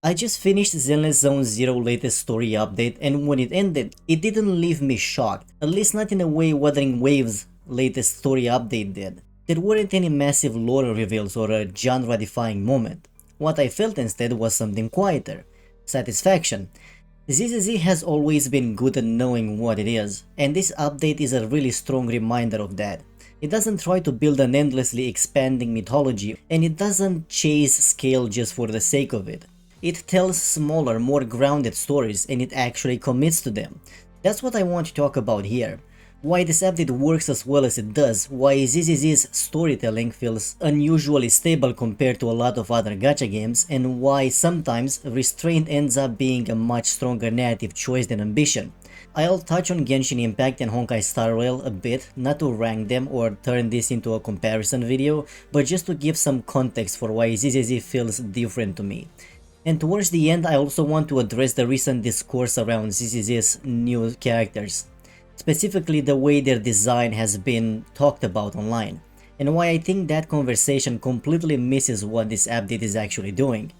I just finished Zenless Zone Zero latest story update, and when it ended, it didn't leave me shocked, at least not in a way Wuthering Waves latest story update did. There weren't any massive lore reveals or a genre-defying moment. What I felt instead was something quieter. Satisfaction. ZZZ has always been good at knowing what it is, and this update is a really strong reminder of that. It doesn't try to build an endlessly expanding mythology, and it doesn't chase scale just for the sake of it. It tells smaller, more grounded stories, and it actually commits to them. That's what I want to talk about here. Why this update works as well as it does, why ZZZ's storytelling feels unusually stable compared to a lot of other gacha games, and why sometimes restraint ends up being a much stronger narrative choice than ambition. I'll touch on Genshin Impact and Honkai Star Rail a bit, not to rank them or turn this into a comparison video, but just to give some context for why ZZZ feels different to me. And towards the end, I also want to address the recent discourse around ZZZ's new characters, specifically the way their design has been talked about online, and why I think that conversation completely misses what this update is actually doing.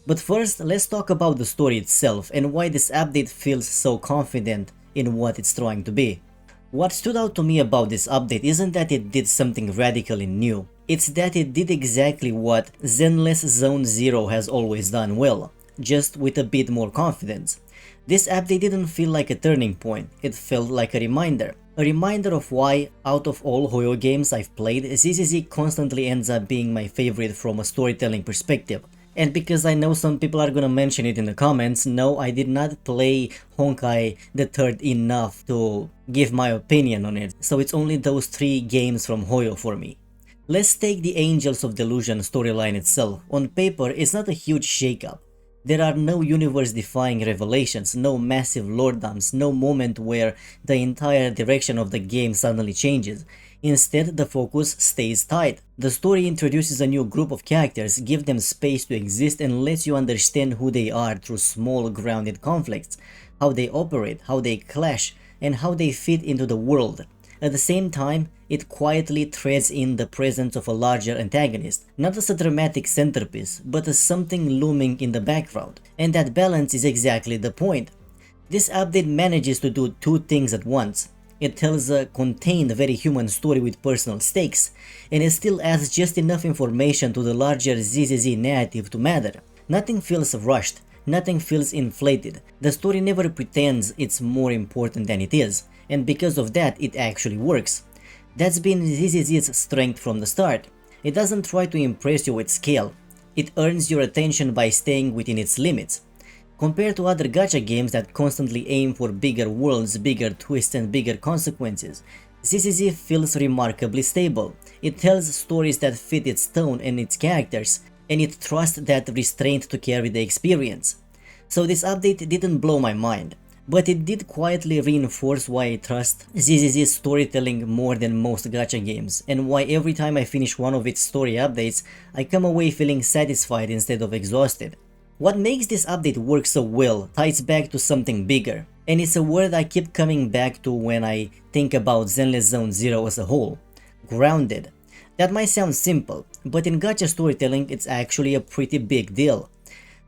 But first, let's talk about the story itself and why this update feels so confident in what it's trying to be. What stood out to me about this update isn't that it did something radically new, it's that it did exactly what Zenless Zone Zero has always done well, just with a bit more confidence. This update didn't feel like a turning point, it felt like a reminder. A reminder of why, out of all Hoyo games I've played, ZZZ constantly ends up being my favorite from a storytelling perspective. And because I know some people are gonna mention it in the comments, no, I did not play Honkai the Third enough to give my opinion on it, so it's only those 3 games from Hoyo for me. Let's take the Angels of Delusion storyline itself. On paper, it's not a huge shakeup. There are no universe-defying revelations, no massive lore dumps, no moment where the entire direction of the game suddenly changes. Instead, the focus stays tight. The story introduces a new group of characters, gives them space to exist, and lets you understand who they are through small, grounded conflicts, how they operate, how they clash, and how they fit into the world. At the same time, it quietly threads in the presence of a larger antagonist, not as a dramatic centerpiece, but as something looming in the background. And that balance is exactly the point. This update manages to do 2 things at once. It tells a contained, very human story with personal stakes, and it still adds just enough information to the larger ZZZ narrative to matter. Nothing feels rushed, nothing feels inflated. The story never pretends it's more important than it is, and because of that, it actually works. That's been ZZZ's strength from the start. It doesn't try to impress you with scale. It earns your attention by staying within its limits. Compared to other gacha games that constantly aim for bigger worlds, bigger twists and bigger consequences, ZZZ feels remarkably stable. It tells stories that fit its tone and its characters, and it trusts that restraint to carry the experience. So this update didn't blow my mind, but it did quietly reinforce why I trust ZZZ's storytelling more than most gacha games, and why every time I finish one of its story updates, I come away feeling satisfied instead of exhausted. What makes this update work so well ties back to something bigger, and it's a word I keep coming back to when I think about Zenless Zone Zero as a whole: grounded. That might sound simple, but in gacha storytelling it's actually a pretty big deal.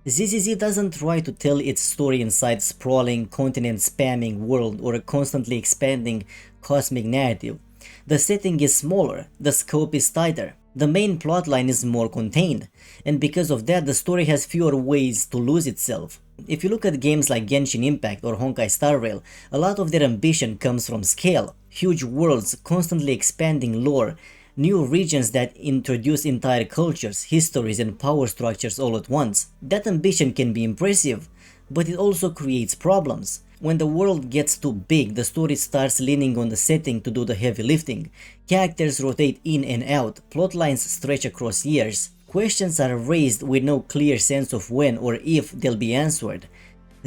ZZZ doesn't try to tell its story inside a sprawling, continent-spamming world or a constantly expanding cosmic narrative. The setting is smaller, the scope is tighter, the main plotline is more contained, and because of that the story has fewer ways to lose itself. If you look at games like Genshin Impact or Honkai Star Rail, a lot of their ambition comes from scale, huge worlds, constantly expanding lore, new regions that introduce entire cultures, histories and power structures all at once. That ambition can be impressive, but it also creates problems. When the world gets too big, the story starts leaning on the setting to do the heavy lifting. Characters rotate in and out, plotlines stretch across years, questions are raised with no clear sense of when or if they'll be answered.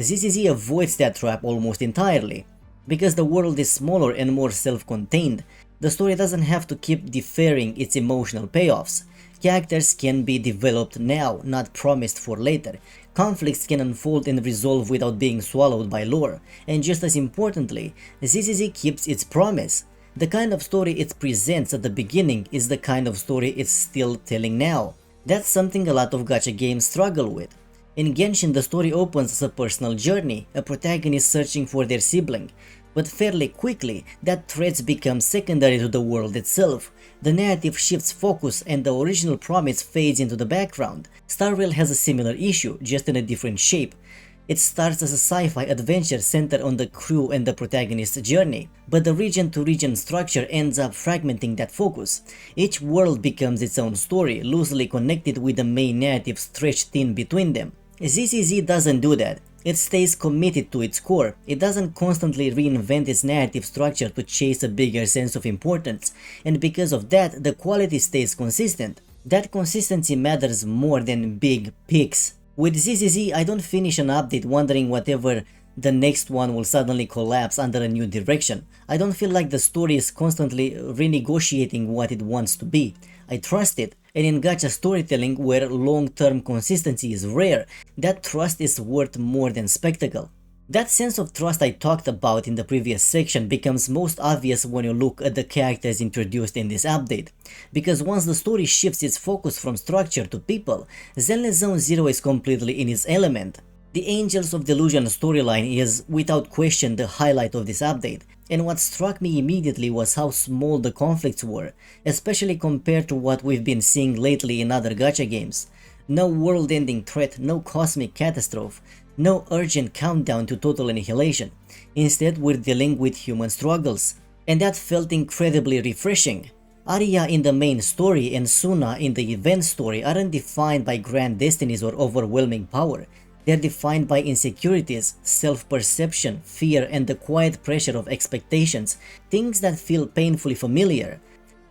ZZZ avoids that trap almost entirely. Because the world is smaller and more self-contained, the story doesn't have to keep deferring its emotional payoffs. Characters can be developed now, not promised for later. Conflicts can unfold and resolve without being swallowed by lore. And just as importantly, ZZZ keeps its promise. The kind of story it presents at the beginning is the kind of story it's still telling now. That's something a lot of gacha games struggle with. In Genshin, the story opens as a personal journey, a protagonist searching for their sibling, but fairly quickly, that threats become secondary to the world itself. The narrative shifts focus and the original promise fades into the background. Star Rail has a similar issue, just in a different shape. It starts as a sci-fi adventure centered on the crew and the protagonist's journey, but the region-to-region structure ends up fragmenting that focus. Each world becomes its own story, loosely connected with the main narrative stretched thin between them. ZZZ doesn't do that. It stays committed to its core. It doesn't constantly reinvent its narrative structure to chase a bigger sense of importance, and because of that, the quality stays consistent. That consistency matters more than big peaks. With ZZZ, I don't finish an update wondering whatever the next one will suddenly collapse under a new direction. I don't feel like the story is constantly renegotiating what it wants to be. I trust it, and in gacha storytelling where long-term consistency is rare, that trust is worth more than spectacle. That sense of trust I talked about in the previous section becomes most obvious when you look at the characters introduced in this update, because once the story shifts its focus from structure to people, Zenless Zone Zero is completely in its element. The Angels of Delusion storyline is, without question, the highlight of this update, and what struck me immediately was how small the conflicts were, especially compared to what we've been seeing lately in other gacha games. No world-ending threat, no cosmic catastrophe, no urgent countdown to total annihilation. Instead, we're dealing with human struggles, and that felt incredibly refreshing. Arya in the main story and Suna in the event story aren't defined by grand destinies or overwhelming power. They're defined by insecurities, self-perception, fear, and the quiet pressure of expectations, things that feel painfully familiar.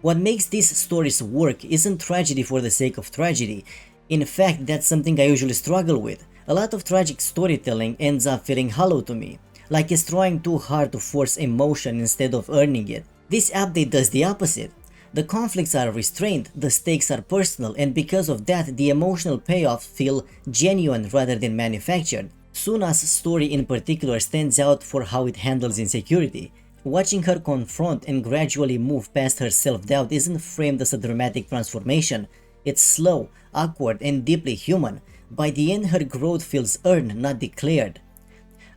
What makes these stories work isn't tragedy for the sake of tragedy. In fact, that's something I usually struggle with. A lot of tragic storytelling ends up feeling hollow to me, like it's trying too hard to force emotion instead of earning it. This update does the opposite. The conflicts are restrained, the stakes are personal, and because of that, the emotional payoffs feel genuine rather than manufactured. Suna's story in particular stands out for how it handles insecurity. Watching her confront and gradually move past her self-doubt isn't framed as a dramatic transformation. It's slow, awkward, and deeply human. By the end, her growth feels earned, not declared.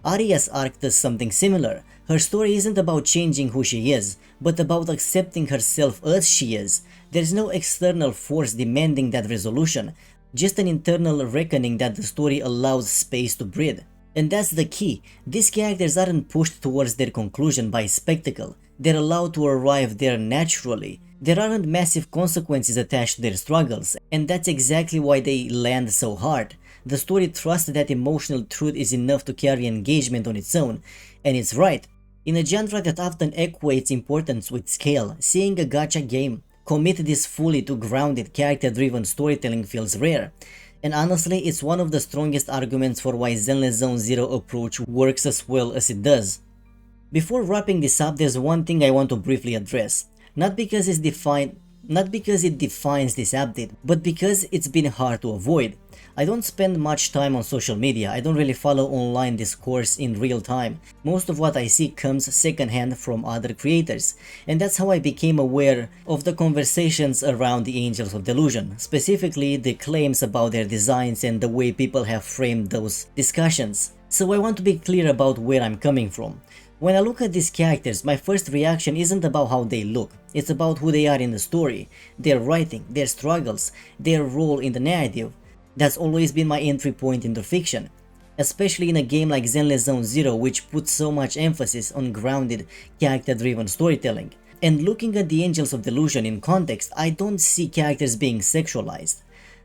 Arya's arc does something similar. Her story isn't about changing who she is, but about accepting herself as she is. There's no external force demanding that resolution, just an internal reckoning that the story allows space to breathe. And that's the key. These characters aren't pushed towards their conclusion by spectacle. They're allowed to arrive there naturally. There aren't massive consequences attached to their struggles, and that's exactly why they land so hard. The story trusts that emotional truth is enough to carry engagement on its own, and it's right. In a genre that often equates importance with scale, seeing a gacha game commit this fully to grounded, character-driven storytelling feels rare. And honestly, it's one of the strongest arguments for why Zenless Zone Zero approach works as well as it does. Before wrapping this up, there's one thing I want to briefly address. Not because it defines this update, but because it's been hard to avoid. I don't spend much time on social media. I don't really follow online discourse in real time. Most of what I see comes secondhand from other creators, and that's how I became aware of the conversations around the Angels of Delusion, specifically the claims about their designs and the way people have framed those discussions. So I want to be clear about where I'm coming from. When I look at these characters, my first reaction isn't about how they look, it's about who they are in the story, their writing, their struggles, their role in the narrative. That's always been my entry point into fiction, especially in a game like Zenless Zone Zero, which puts so much emphasis on grounded, character-driven storytelling. And looking at the Angels of Delusion in context, I don't see characters being sexualized.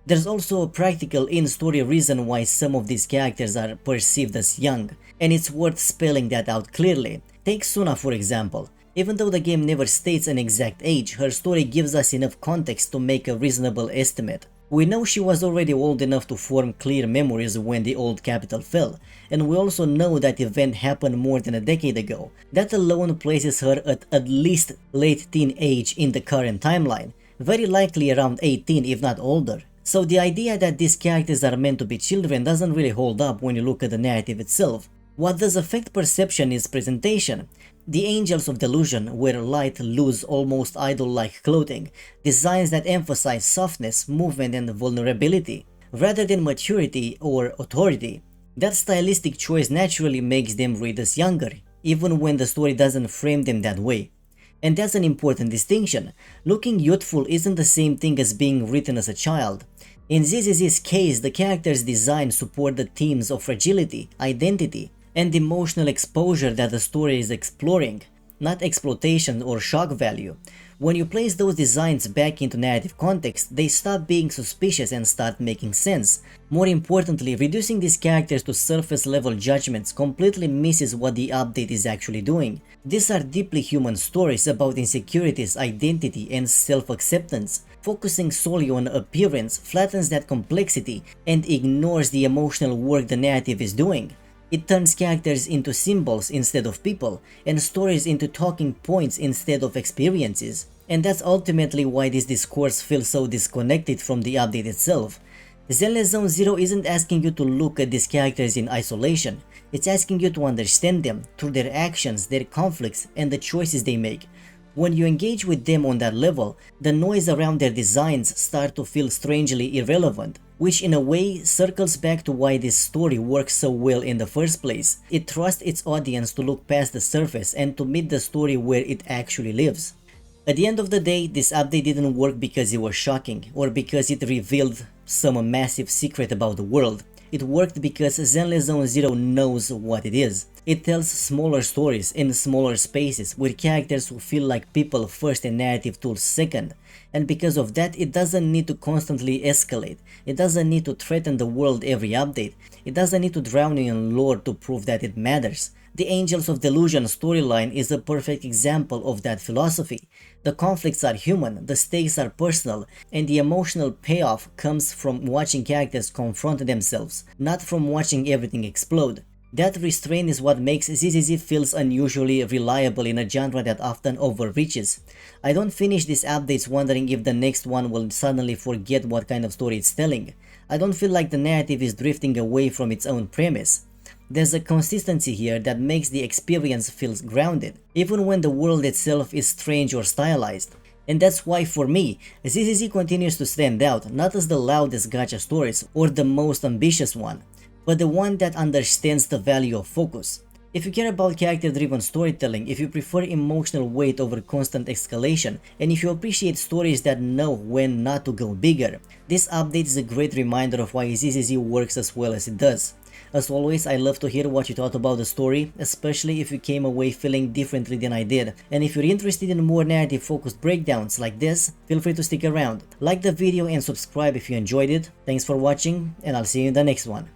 There's also a practical in-story reason why some of these characters are perceived as young, and it's worth spelling that out clearly. Take Suna for example. Even though the game never states an exact age, her story gives us enough context to make a reasonable estimate. We know she was already old enough to form clear memories when the old capital fell, and we also know that event happened more than a decade ago. That alone places her at least late teen age in the current timeline, very likely around 18 if not older. So the idea that these characters are meant to be children doesn't really hold up when you look at the narrative itself. What does affect perception is presentation. The Angels of Delusion wear light, loose, almost idol-like clothing, designs that emphasize softness, movement, and vulnerability. rather than maturity or authority. That stylistic choice naturally makes them read us younger, even when the story doesn't frame them that way. And that's an important distinction. Looking youthful isn't the same thing as being written as a child. In ZZZ's case, the character's design support the themes of fragility, identity, and emotional exposure that the story is exploring, not exploitation or shock value. When you place those designs back into narrative context, they stop being suspicious and start making sense. More importantly, reducing these characters to surface level judgments completely misses what the update is actually doing. These are deeply human stories about insecurities, identity, and self-acceptance. Focusing solely on appearance flattens that complexity and ignores the emotional work the narrative is doing. It turns characters into symbols instead of people, and stories into talking points instead of experiences. And that's ultimately why this discourse feels so disconnected from the update itself. Zenless Zone Zero isn't asking you to look at these characters in isolation, it's asking you to understand them through their actions, their conflicts, and the choices they make. When you engage with them on that level, the noise around their designs start to feel strangely irrelevant, which in a way circles back to why this story works so well in the first place. It trusts its audience to look past the surface and to meet the story where it actually lives. At the end of the day, this update didn't work because it was shocking or because it revealed some massive secret about the world. It worked because Zenless Zone Zero knows what it is. It tells smaller stories in smaller spaces with characters who feel like people first and narrative tools second. And because of that, it doesn't need to constantly escalate. It doesn't need to threaten the world every update. It doesn't need to drown in lore to prove that it matters. The Angels of Delusion storyline is a perfect example of that philosophy. The conflicts are human, the stakes are personal, and the emotional payoff comes from watching characters confront themselves, not from watching everything explode. That restraint is what makes ZZZ feels unusually reliable in a genre that often overreaches. I don't finish these updates wondering if the next one will suddenly forget what kind of story it's telling. I don't feel like the narrative is drifting away from its own premise. There's a consistency here that makes the experience feel grounded, even when the world itself is strange or stylized. And that's why for me, ZZZ continues to stand out not as the loudest gacha stories or the most ambitious one, but the one that understands the value of focus. If you care about character-driven storytelling, if you prefer emotional weight over constant escalation, and if you appreciate stories that know when not to go bigger, this update is a great reminder of why ZZZ works as well as it does. As always, I love to hear what you thought about the story, especially if you came away feeling differently than I did. And if you're interested in more narrative-focused breakdowns like this, feel free to stick around. Like the video and subscribe if you enjoyed it. Thanks for watching, and I'll see you in the next one.